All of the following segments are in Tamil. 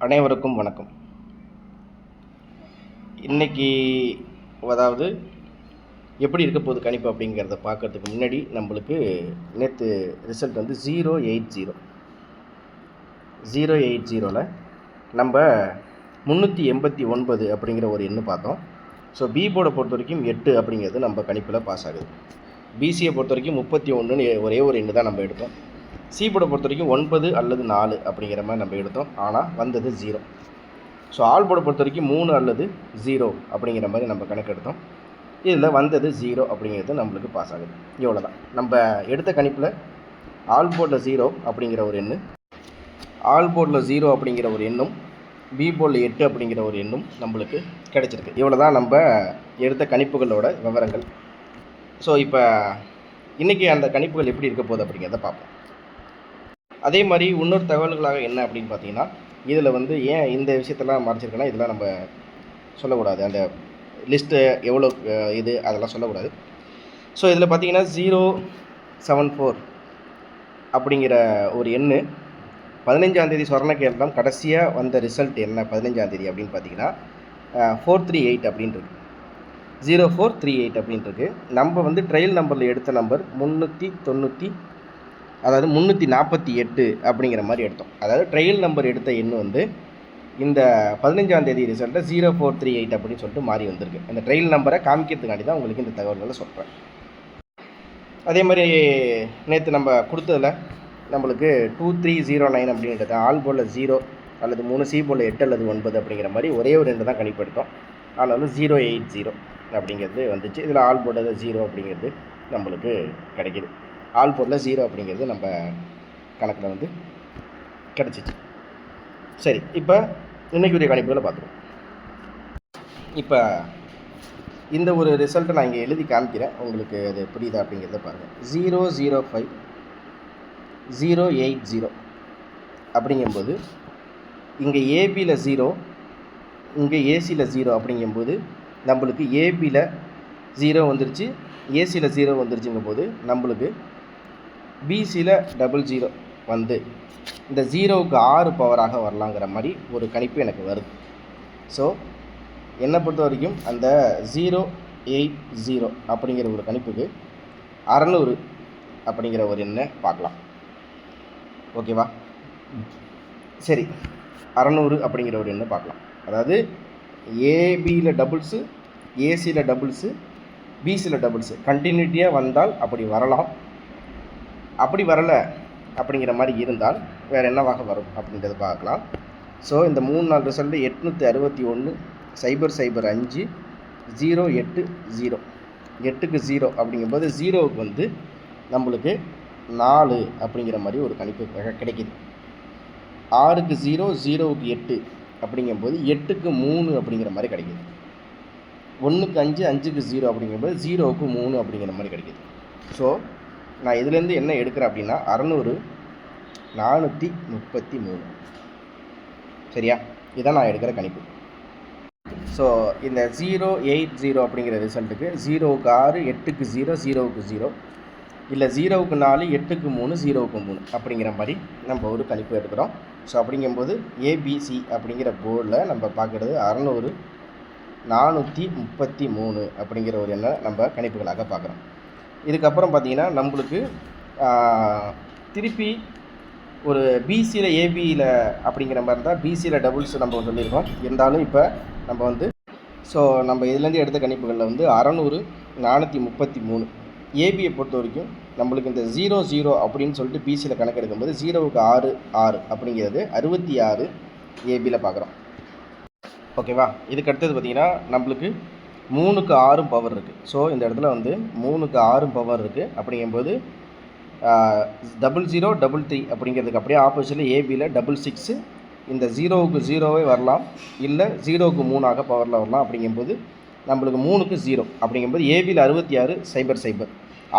அனைவருக்கும் வணக்கம். இன்றைக்கி அதாவது எப்படி இருக்க போகுது கணிப்பு அப்படிங்கிறத பார்க்குறதுக்கு முன்னாடி நம்மளுக்கு நேற்று ரிசல்ட் வந்து 080 நம்ம 389 அப்படிங்கிற ஒரு எண்ணு பார்த்தோம். ஸோ பி போர்டை பொறுத்த வரைக்கும் 8 அப்படிங்கிறது நம்ம கணிப்பில் பாஸ் ஆகுது. பிசியை பொறுத்த வரைக்கும் 31 ஒரே ஒரு எண்ணு தான் நம்ம எடுத்தோம். சி போர்டை பொறுத்த வரைக்கும் 9 அல்லது 4 அப்படிங்கிற மாதிரி நம்ம எடுத்தோம். ஆனால் வந்தது 0. ஸோ ஆல் போர்டை பொறுத்த வரைக்கும் 3 அல்லது 0 அப்படிங்கிற மாதிரி நம்ம கணக்கு எடுத்தோம். இதில் வந்தது 0 அப்படிங்கிறது நம்மளுக்கு பாஸ் ஆகுது. இவ்வளோ தான் நம்ம எடுத்த கணிப்பில். ஆல் போர்டில் 0 அப்படிங்கிற ஒரு எண்ணு, ஆல் போர்டில் 0 அப்படிங்கிற ஒரு எண்ணும், பி போர்டில் 8 அப்படிங்கிற ஒரு எண்ணும் நம்மளுக்கு கிடைச்சிருக்கு. இவ்வளோ தான் நம்ம எடுத்த கணிப்புகளோட விவரங்கள். ஸோ இப்போ இன்றைக்கி அந்த கணிப்புகள் எப்படி இருக்க போகுது அப்படிங்கிறத பார்ப்போம். அதே மாதிரி இன்னொரு தகவல்களாக என்ன அப்படின்னு பார்த்தீங்கன்னா, இதில் வந்து ஏன் இந்த விஷயத்தெல்லாம் மறைச்சிருக்கேன்னா, இதெல்லாம் நம்ம சொல்லக்கூடாது. அந்த லிஸ்ட்டு எவ்வளோ இது அதெல்லாம் சொல்லக்கூடாது. ஸோ இதில் பார்த்தீங்கன்னா 074 அப்படிங்கிற ஒரு எண்ணு 15ஆந்தேதி சொர்ணக்கேரளம் கடைசியாக வந்த ரிசல்ட் என்ன 15ஆந்தேதி அப்படின்னு பார்த்தீங்கன்னா 438 அப்படின்ட்டு 0438 அப்படின்ட்டு நம்ம வந்து ட்ரையல் நம்பரில் எடுத்த நம்பர் 348 அப்படிங்கிற மாதிரி எடுத்தோம். அதாவது ட்ரையல் நம்பர் எடுத்த எண் வந்து இந்த 15ஆந்தேதி ரிசல்ட்டை 0438 அப்படின்னு சொல்லிட்டு மாறி வந்திருக்கு. இந்த ட்ரையல் நம்பரை காமிக்கிறதுக்காண்டி தான் உங்களுக்கு இந்த தகவல்களை சொல்கிறேன். அதே மாதிரி நேற்று நம்ம கொடுத்ததில் நம்மளுக்கு 2309 அப்படின்றது ஆல் போர்டில் 0 அல்லது 3, சி போர்டில் 8 அல்லது 9 அப்படிங்கிற மாதிரி ஒரே ஒரு 2 தான் கணிப்பு எடுத்தோம். ஆனாலும் 080 அப்படிங்கிறது வந்துச்சு. இதில் ஆல் போர்டில் 0 அப்படிங்கிறது நம்மளுக்கு கிடைக்கிது. ஆல் போர்டில் 0 அப்படிங்கிறது நம்ம கணக்கில் வந்து கிடச்சிச்சு. சரி, இப்போ இன்றைக்குரிய கணிப்புகளை பார்த்துருவோம். இப்போ இந்த ஒரு ரிசல்ட்டை நான் இங்கே எழுதி காமிக்கிறேன், உங்களுக்கு அது புரியுதா அப்படிங்கிறத பாருங்கள். 005 080 அப்படிங்கும்போது இங்கே ஏபியில் 0, இங்கே ஏசியில் 0 அப்படிங்கும்போது நம்மளுக்கு ஏபியில் 0 வந்துருச்சு, ஏசியில் 0 வந்துருச்சுங்கும்போது நம்மளுக்கு பிசியில் 00 வந்து இந்த 0க்கு 6 பவராக வரலாங்கிற மாதிரி ஒரு கணிப்பு எனக்கு வருது. ஸோ என்னை பொறுத்த வரைக்கும் அந்த 080 அப்படிங்கிற ஒரு கணிப்புக்கு 600 அப்படிங்கிற ஒரு எண்ணை பார்க்கலாம். ஓகேவா? சரி, 600 அப்படிங்கிற ஒரு எண்ணை பார்க்கலாம். அதாவது ஏபியில் டபுள்ஸு, ஏசியில் டபுள்ஸு, பிசியில் டபுள்ஸு கண்டினியூட்டியாக வந்தால் அப்படி வரலாம். அப்படி வரலை அப்படிங்கிற மாதிரி இருந்தால் வேறு என்னவாக வரும் அப்படின்றத பார்க்கலாம். ஸோ இந்த 3 நாள் ரிசல்ட்டு 861 005 080 8க்கு 0 அப்படிங்கும்போது 0க்கு வந்து நம்மளுக்கு 4 அப்படிங்கிற மாதிரி ஒரு கணிப்பு கிடைக்கிது. 6க்கு 0, 0க்கு 8 அப்படிங்கும்போது 8க்கு 3 அப்படிங்கிற மாதிரி கிடைக்கிது. 1க்கு 5, 5க்கு 0 அப்படிங்கும்போது 0க்கு 3 அப்படிங்கிற மாதிரி கிடைக்கிது. ஸோ நான் இதுலேருந்து என்ன எடுக்கிறேன் அப்படின்னா 600 433. சரியா? இதான் நான் எடுக்கிற கணிப்பு. ஸோ இந்த 080 அப்படிங்கிற ரிசல்ட்டுக்கு 0க்கு 6, 8க்கு 0, 0க்கு 0, இல்லை 0க்கு 4, 8க்கு 3, 0க்கு 3 அப்படிங்கிற மாதிரி நம்ம ஒரு கணிப்பு எடுக்கிறோம். ஸோ அப்படிங்கும்போது ஏபிசி அப்படிங்கிற போர்டில் நம்ம பார்க்குறது 600 433 அப்படிங்கிற ஒரு எண்ணை நம்ம கணிப்புகளாக பார்க்குறோம். இதுக்கப்புறம் பார்த்திங்கன்னா நம்மளுக்கு திருப்பி ஒரு பிசியில் ஏபியில் அப்படிங்கிற மாதிரி இருந்தால் பிசியில் டபுள்ஸ் நம்ம சொல்லியிருக்கோம். இருந்தாலும் இப்போ நம்ம வந்து நம்ம இதுலேருந்து எடுத்த கணிப்புகளில் வந்து 600 433 ஏபியை பொறுத்த வரைக்கும் நம்மளுக்கு இந்த 00 அப்படின்னு சொல்லிட்டு பிசியில் கணக்கு எடுக்கும்போது 0க்கு 6 6 அப்படிங்கிறது 66 ஏபியில் பார்க்குறோம். ஓகேவா? இதுக்கு அடுத்தது பார்த்திங்கன்னா நம்மளுக்கு 3க்கு 6 பவர் இருக்குது. ஸோ இந்த இடத்துல வந்து 3க்கு 6 பவர் இருக்குது. அப்படிங்கும்போது 0033 அப்படிங்கிறதுக்கு அப்படியே ஆப்போசிட்டில் ஏபியில் 66, இந்த 0க்கு 0வே வரலாம், இல்லை 0க்கு 3ஆக பவரில் வரலாம். அப்படிங்கும்போது நம்மளுக்கு 3க்கு 0 அப்படிங்கும்போது ஏபியில் 66 0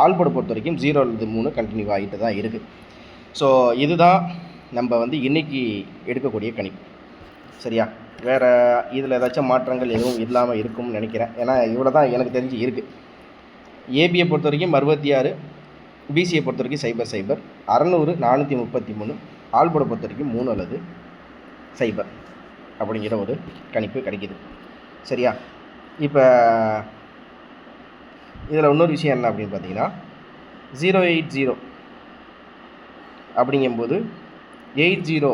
ஆல்போர்டை பொறுத்த வரைக்கும் 0-3 கண்டினியூ ஆகிட்டு தான் இருக்குது. ஸோ இதுதான் நம்ம வந்து இன்றைக்கி எடுக்கக்கூடிய கணிப்பு. சரியா? வேறு இதில் ஏதாச்சும் மாற்றங்கள் எதுவும் இல்லாமல் இருக்கும்னு நினைக்கிறேன். ஏன்னா இவ்வளோ தான் எனக்கு தெரிஞ்சு இருக்குது. ஏபியை பொறுத்த வரைக்கும் 66, பிசியை பொறுத்த வரைக்கும் 00, 600 433, ஆல்போர்டை பொறுத்த வரைக்கும் 3 அல்லது 0. அப்படிங்கிற ஒரு கணிப்பு கிடைக்கிது. சரியா? இப்போ இதில் இன்னொரு விஷயம் என்ன அப்படின்னு பார்த்தீங்கன்னா 080 அப்படிங்கும்போது 80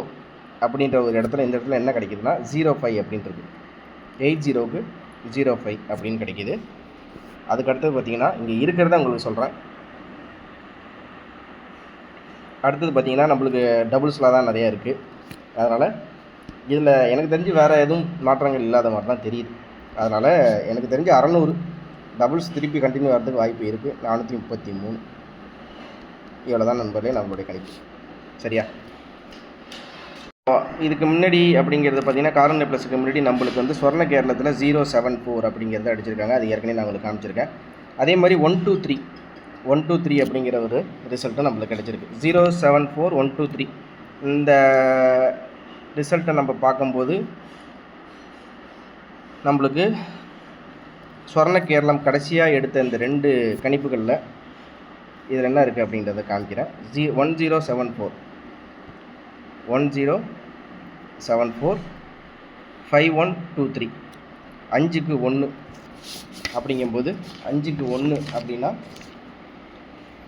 அப்படின்ற ஒரு இடத்துல இந்த இடத்துல என்ன கிடைக்குதுன்னா 05 அப்படின்றது 80க்கு 05 அப்படின்னு கிடைக்கிது. அதுக்கடுத்தது பார்த்தீங்கன்னா இங்கே இருக்கிறத உங்களுக்கு சொல்கிறேன். அடுத்தது பார்த்தீங்கன்னா நம்மளுக்கு டபுள்ஸில் தான் நிறையா இருக்குது. அதனால் இதில் எனக்கு தெரிஞ்சு வேறு எதுவும் மாற்றங்கள் இல்லாத மாதிரி தான் தெரியுது. அதனால் எனக்கு தெரிஞ்சு 600 டபுள்ஸ் திருப்பி கண்டினியூ ஆகிறதுக்கு வாய்ப்பு இருக்குது. 433 இவ்வளோ தான் நண்பர்களே நம்மளுடைய கணிப்பு. சரியா? இதுக்கு முன்னாடி அப்படிங்கிறது பார்த்தீங்கன்னா கார்னர் ப்ளஸுக்கு முன்னாடி நம்மளுக்கு வந்து ஸ்வர்ண கேரளத்தில் 074 அப்படிங்கிறத அடிச்சிருக்காங்க. அது ஏற்கனவே நான் உங்களுக்கு காமிச்சிருக்கேன். அதே மாதிரி 123 அப்படிங்கிற ஒரு ரிசல்ட்டும் நம்மளுக்கு கிடச்சிருக்கு. 074 123 இந்த ரிசல்ட்டை நம்ம பார்க்கும்போது நம்மளுக்கு ஸ்வர்ண கேரளம் கடைசியாக எடுத்த இந்த 2 கணிப்புகளில் இதில் என்ன இருக்குது அப்படின்றத காமிக்கிறேன். 1074 5123 5க்கு 1 அப்படிங்கும்போது 5க்கு 1 அப்படின்னா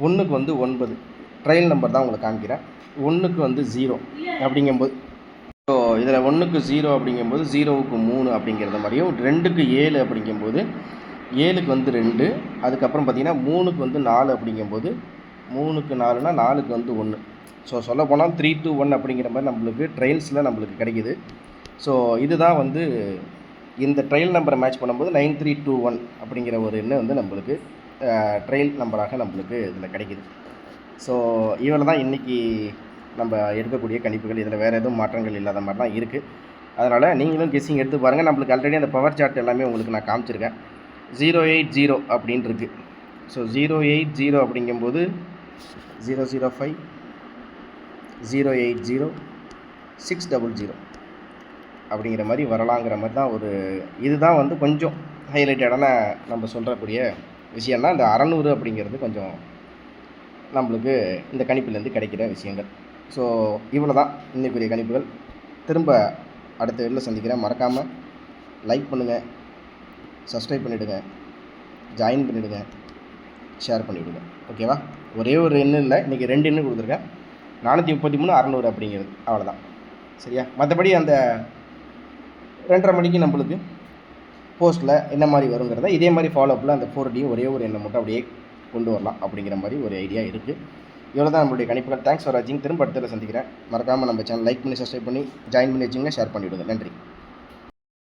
1க்கு வந்து 9 ட்ரையல் நம்பர் தான் உங்களுக்கு காமிக்கிறேன். 1க்கு வந்து 0 அப்படிங்கும்போது ஸோ இதில் 1க்கு 0 அப்படிங்கும்போது 0க்கு 3 அப்படிங்கிறத மாதிரியும் 2க்கு 7 அப்படிங்கும்போது 7க்கு வந்து 2 அதுக்கப்புறம் பார்த்திங்கன்னா 3க்கு வந்து 4 அப்படிங்கும்போது 3க்கு 4னா 4க்கு வந்து 1. ஸோ சொல்ல போனால் 3 to 1 அப்படிங்கிற மாதிரி நம்மளுக்கு ட்ரையல்ஸில் நம்மளுக்கு கிடைக்கிது. ஸோ இதுதான் வந்து இந்த ட்ரையல் நம்பரை மேட்ச் பண்ணும்போது 9321 அப்படிங்கிற ஒரு எண்ணை வந்து நம்மளுக்கு ட்ரையல் நம்பராக நம்மளுக்கு இதில் கிடைக்கிது. ஸோ இவ்வளோ தான் இன்றைக்கி நம்ம எடுக்கக்கூடிய கணிப்புகள். இதில் வேறு எதுவும் மாற்றங்கள் இல்லாத மாதிரி தான் இருக்குது. அதனால் நீங்களும் கெஸ்ஸிங் எடுத்து பாருங்கள். நம்மளுக்கு ஆல்ரெடி அந்த பவர் சார்ட் எல்லாமே உங்களுக்கு நான் காமிச்சிருக்கேன். 080 அப்படின்னு இருக்குது. ஸோ 080 அப்படிங்கும்போது 005 080 600 அப்படிங்கிற மாதிரி வரலாங்கிற மாதிரி தான் ஒரு இதுதான் வந்து கொஞ்சம் ஹைலைட்டடான நம்ம சொல்கிறக்கூடிய விஷயம்னா இந்த 600 அப்படிங்கிறது கொஞ்சம் நம்மளுக்கு இந்த கணிப்பிலேருந்து கிடைக்கிற விஷயங்கள். ஸோ இவ்வளோ தான் இன்றைக்குரிய கணிப்புகள். திரும்ப அடுத்த வீடியோவில் சந்திக்கிறேன். மறக்காமல் லைக் பண்ணுங்கள், சப்ஸ்கிரைப் பண்ணிவிடுங்க, ஜாயின் பண்ணிவிடுங்க, ஷேர் பண்ணிவிடுங்க. ஓகேவா? ஒரே ஒரு எண்ணு இல்லை, இன்றைக்கி 2 எண்ணு கொடுத்துருக்கேன். 433 600 அப்படிங்கிறது அவ்வளோதான். சரியா? மற்றபடி அந்த 2:30 மணிக்கு நம்மளுக்கு போஸ்ட்டில் என்ன மாதிரி வருங்கிறத இதே மாதிரி ஃபாலோஅப்பில் அந்த 4D ஒரே ஒரு எண்ணை மட்டும் அப்படியே கொண்டு வரலாம் அப்படிங்கிற மாதிரி ஒரு ஐடியா இருக்குது. இவ்வளோ தான் நம்மளுடைய கணிப்புகள். தேங்க்ஸ் ஃபார் வாட்சிங். திரும்ப அடுத்ததில் சந்திக்கிறேன். மறக்காமல் நம்ம சேனல் லைக் பண்ணி சப்ஸ்கிரைப் பண்ணி ஜாயின் பண்ணி வச்சிங்கன்னா ஷேர் பண்ணிவிடுங்க. நன்றி.